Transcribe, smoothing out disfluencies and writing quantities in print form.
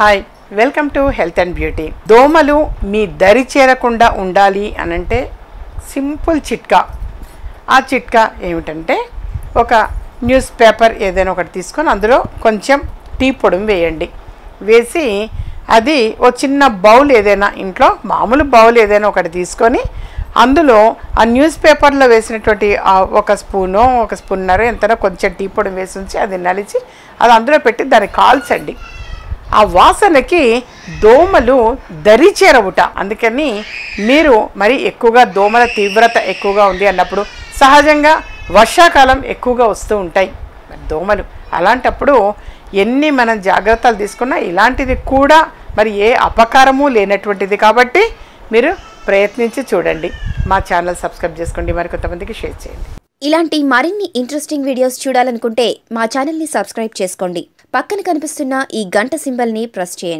Hi welcome to health and beauty. దోమలు మీ దరి చేరకుండా ఉండాలి అనంటే సింపుల్ చిట్కా. ఆ చిట్కా ఏమిటంటే ఒక న్యూస్ పేపర్ ఏదైనా ఒకటి తీసుకొని అందులో కొంచెం టీ పొడి వేయండి. వేసి అది ఒక చిన్న బౌల్ ఏదైనా ఇంట్లో మామూలు బౌల్ ఏదైనా ఒకటి తీసుకొని అందులో ఆ న్యూస్ పేపర్లో వేసినటువంటి ఒక స్పూనో ఒక స్పూన్నర ఎంతనో కొంచెం టీ పొడి వేసి ఉంచి అది నలిచి అది అందులో పెట్టి దాన్ని కాల్చండి. ఆ వాసనకి దోమలు దరి చేరవుట. అందుకని మీరు మరి ఎక్కువగా దోమల తీవ్రత ఎక్కువగా ఉంది అన్నప్పుడు సహజంగా వర్షాకాలం ఎక్కువగా వస్తూ ఉంటాయి దోమలు. అలాంటప్పుడు ఎన్ని మనం జాగ్రత్తలు తీసుకున్నా ఇలాంటిది కూడా మరి ఏ అపకారము లేనటువంటిది కాబట్టి మీరు ప్రయత్నించి చూడండి. మా ఛానల్ సబ్స్క్రైబ్ చేసుకోండి, మరి కొంతమందికి షేర్ చేయండి. ఇలాంటి మరిన్ని ఇంట్రెస్టింగ్ వీడియోస్ చూడాలనుకుంటే మా ఛానల్ని సబ్స్క్రైబ్ చేసుకోండి. పక్కన కనిపిస్తున్న ఈ గంట సింబల్ని ప్రెస్ చేయండి.